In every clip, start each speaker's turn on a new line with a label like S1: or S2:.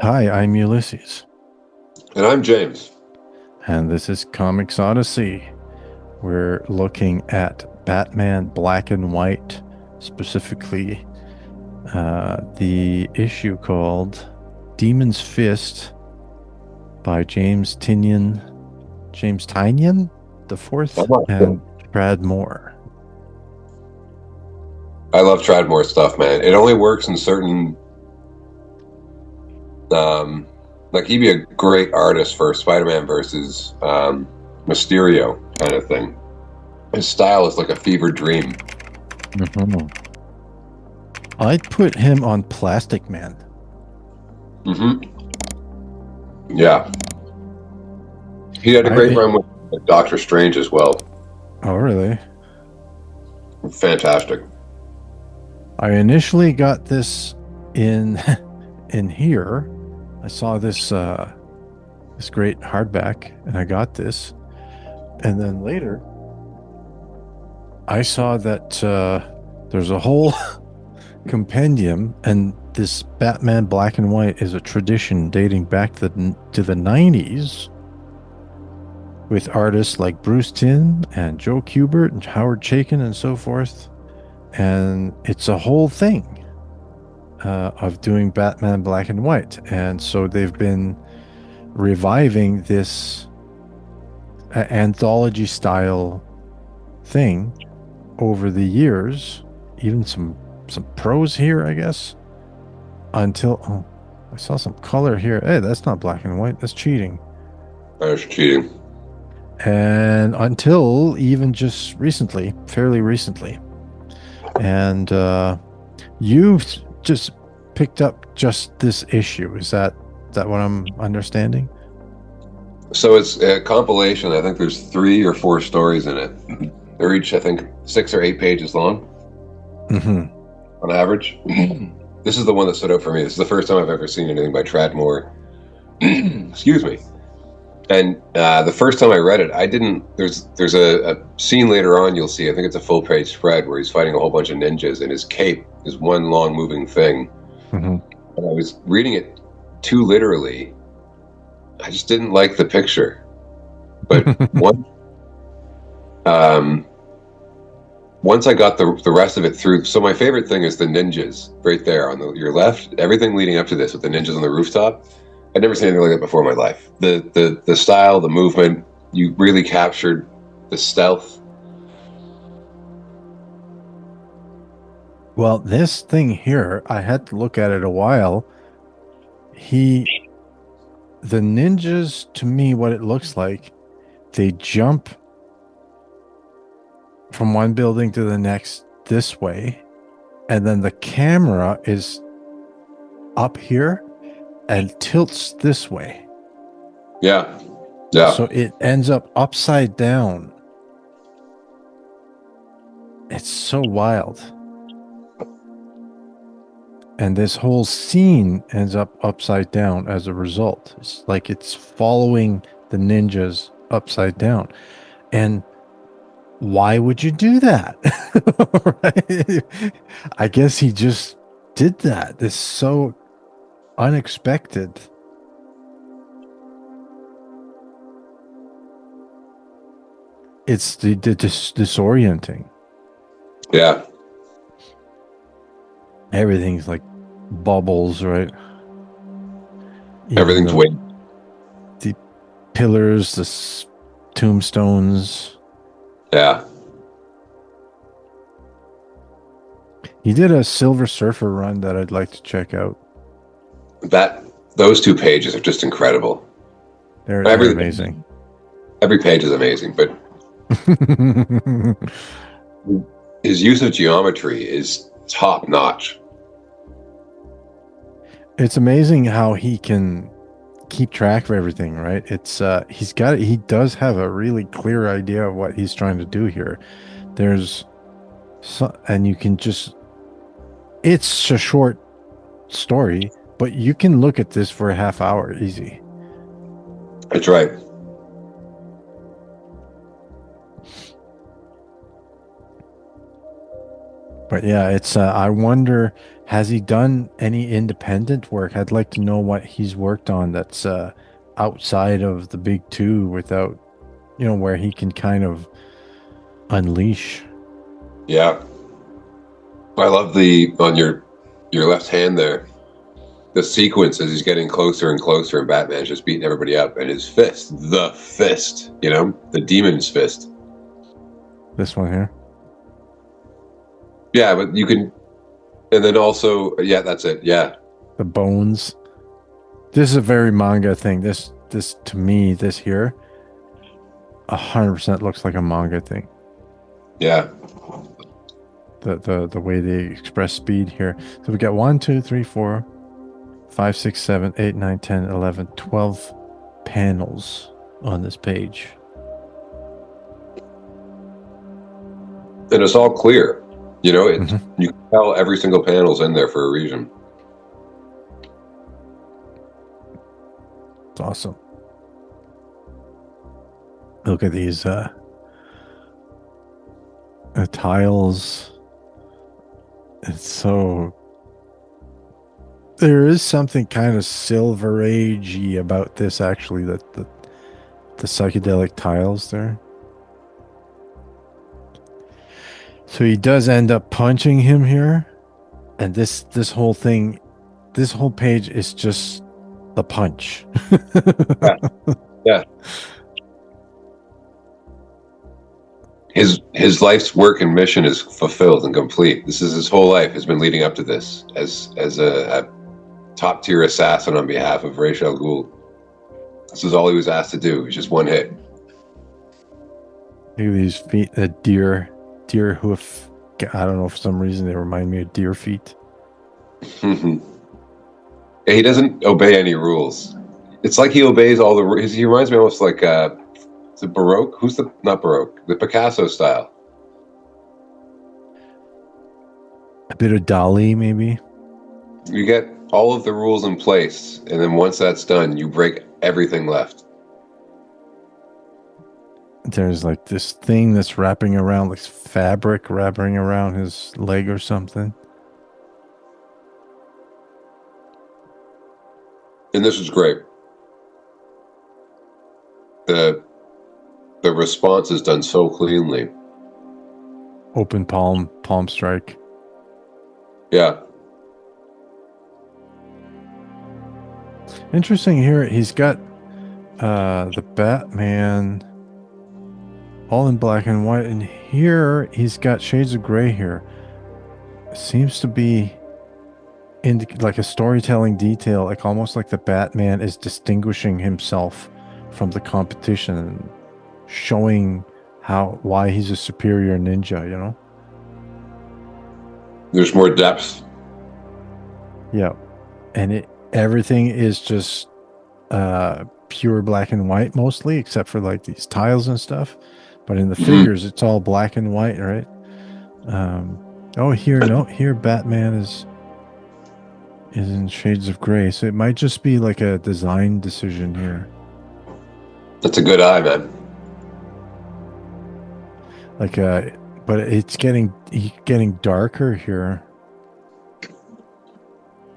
S1: Hi, I'm Ulysses,
S2: And I'm James.
S1: and this is Comics Odyssey. We're looking at Batman Black and White, specifically the issue called Demon's Fist by James Tynion, the
S2: I'm
S1: fourth,
S2: not sure.
S1: and Brad Moore.
S2: I love Tradmore stuff, man. It only works in certain, um, like he'd be a great artist for Spider-Man versus Mysterio kind of thing. His style is like a fever dream.
S1: Mhm. I'd put him on Plastic Man.
S2: hmm Yeah, he had a great
S1: I
S2: run with Doctor Strange as well.
S1: oh really?
S2: Fantastic.
S1: I initially got this in in here. I saw this great hardback and I got this. And then later I saw that there's a whole compendium, and this Batman Black and White is a tradition dating back to the 90s with artists like Bruce Timm and Joe Kubert and Howard Chaykin and so forth. And it's a whole thing of doing Batman Black and White. And so they've been reviving this anthology style thing over the years, even some pros here, I guess, until I saw some color here. Hey, that's not black and white. That's cheating.
S2: I was cheating.
S1: And until even just recently, fairly recently, and you've just picked up just this issue. Is that what I'm understanding?
S2: So it's a compilation. I think there's 3 or 4 stories in it. They're each, I think, 6 or 8 pages long
S1: Mm-hmm.
S2: on average. This is the one that stood out for me. This is the first time I've ever seen anything by Tradmore. Excuse me. And the first time I read it, I didn't. There's a scene later on you'll see. I think it's a full page spread where he's fighting a whole bunch of ninjas, and his cape is one long moving thing.
S1: Mm-hmm.
S2: And I was reading it too literally. I just didn't like the picture. But um, once I got the rest of it through, so my favorite thing is the ninjas right there on your left. Everything leading up to this with the ninjas on the rooftop. I'd never seen anything like that before in my life. The style, the movement, you really captured the stealth.
S1: Well, this thing here, I had to look at it a while. He, the ninjas, to me, what it looks like, they jump from one building to the next this way, and then the camera is up here and tilts this way.
S2: Yeah, yeah,
S1: So it ends up upside down. It's so wild. And this whole scene ends up upside down as a result. It's like it's following the ninjas upside down. And why would you do that? Right? I guess he just did that. It's so unexpected. It's disorienting.
S2: yeah.
S1: Everything's like bubbles, right? Even
S2: Everything's
S1: the
S2: weight.
S1: the pillars, tombstones.
S2: Yeah,
S1: He did a Silver Surfer run that I'd like to check out.
S2: that those 2 pages are just incredible.
S1: They're
S2: Everything,
S1: amazing.
S2: every page is amazing, but his use of geometry is top notch.
S1: It's amazing how he can keep track of everything, right? He does have a really clear idea of what he's trying to do here. There's and you can just it's a short story, but you can look at this for a half hour easy.
S2: That's right.
S1: But yeah, it's I wonder, has he done any independent work? I'd like to know what he's worked on that's outside of the big two without, where he can kind of unleash.
S2: Yeah, I love the on your left hand there. The sequence as he's getting closer and closer, and Batman's just beating everybody up, and his fist, the fist, the demon's fist.
S1: This one here,
S2: Yeah, but you can, and then also, yeah, that's it. Yeah,
S1: the bones. This is a very manga thing. This to me, this here, 100% looks like a manga thing.
S2: yeah.
S1: The way they express speed here. So we got 1, 2, 3, 4, 5, 6, 7, 8, 9, 10, 11, 12 panels on this page.
S2: And it's all clear.
S1: Hmm.
S2: You can tell every single panel's in there for a reason.
S1: It's awesome. Look at these tiles. It's so there is something kind of silver agey about this actually, that the psychedelic tiles there. So he does end up punching him here, and this whole thing, this whole page is just the punch.
S2: Yeah, yeah. His life's work and mission is fulfilled and complete. This is his whole life has been leading up to this as a top tier assassin on behalf of Ra's al Ghul. This is all he was asked to do. It was just one hit.
S1: Look at these feet, a deer hoof. I don't know, for some reason they remind me of deer feet.
S2: He doesn't obey any rules. It's like he obeys all the rules. He reminds me almost like the Baroque. Who's the not Baroque? The Picasso style.
S1: A bit of Dali, maybe.
S2: You get all of the rules in place, and then once that's done, you break everything left.
S1: There's like this thing that's wrapping around, like fabric wrapping around his leg or something.
S2: And this is great. The the response is done so cleanly.
S1: Open palm strike.
S2: Yeah.
S1: Interesting here. He's got the Batman all in black and white, and here he's got shades of gray here. Seems to be in like a storytelling detail, like almost like the Batman is distinguishing himself from the competition and showing why he's a superior ninja.
S2: There's more depth.
S1: Yeah. And everything is just pure black and white mostly, except for like these tiles and stuff. But in the figures, it's all black and white, right? Here Batman is in shades of gray, so it might just be like a design decision here.
S2: That's a good eye, man.
S1: Like but it's getting darker here.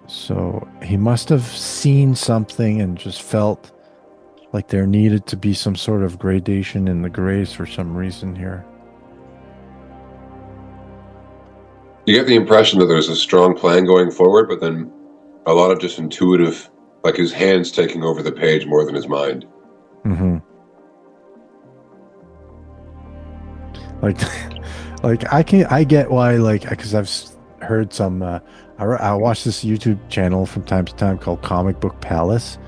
S1: So he must have seen something and just felt like there needed to be some sort of gradation in the grays for some reason here.
S2: You get the impression that there's a strong plan going forward, but then a lot of just intuitive, like his hands taking over the page more than his mind.
S1: Mm-hmm. Like, I get why, like, because I've heard some. I watch this YouTube channel from time to time called Comic Book Palace,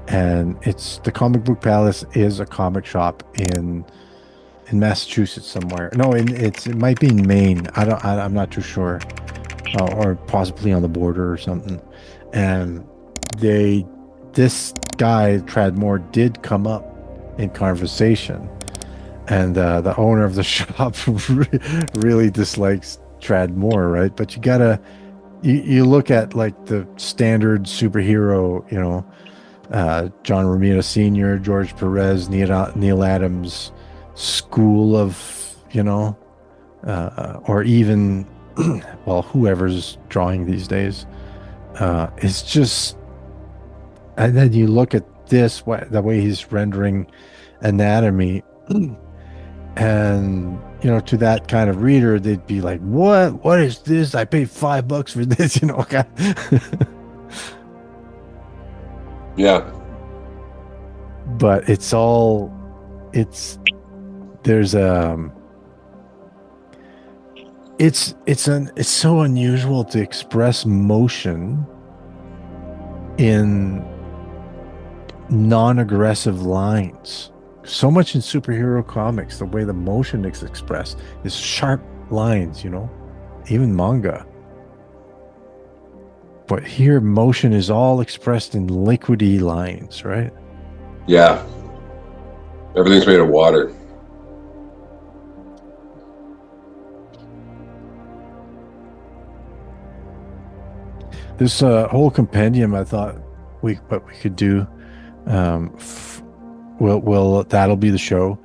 S1: and it's the Comic Book Palace is a comic shop in Massachusetts somewhere. No, it might be in Maine. I'm not too sure, or possibly on the border or something. And this guy Tradmore did come up in conversation, and the owner of the shop really dislikes Tradmore, right? But you look at like the standard superhero, John Romita Sr., George Perez, Neil Adams school of, or even well, whoever's drawing these days, it's just, and then you look at this, the way he's rendering anatomy, and to that kind of reader, they'd be like, what is this? I paid $5 for this,
S2: Yeah.
S1: but it's there's it's so unusual to express motion in non-aggressive lines. So much in superhero comics, the way the motion is expressed is sharp lines, even manga. But here, motion is all expressed in liquidy lines, right?
S2: Yeah. Everything's made of water.
S1: This whole compendium, I thought what we could do, will that'll be the show.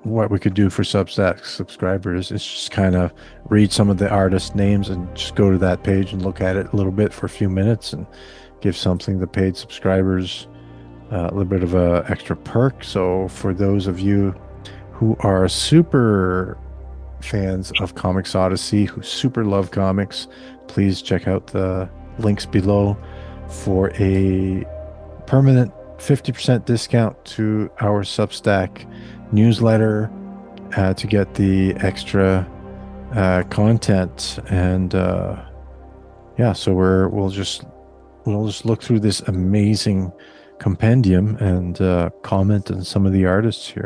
S1: What we could do for Substack subscribers is just kind of read some of the artist names and just go to that page and look at it a little bit for a few minutes and give something the paid subscribers a little bit of a extra perk. So for those of you who are super fans of Comics Odyssey, who super love comics, please check out the links below for a permanent 50% discount to our Substack newsletter to get the extra content. And yeah, so we'll just look through this amazing compendium and comment on some of the artists here.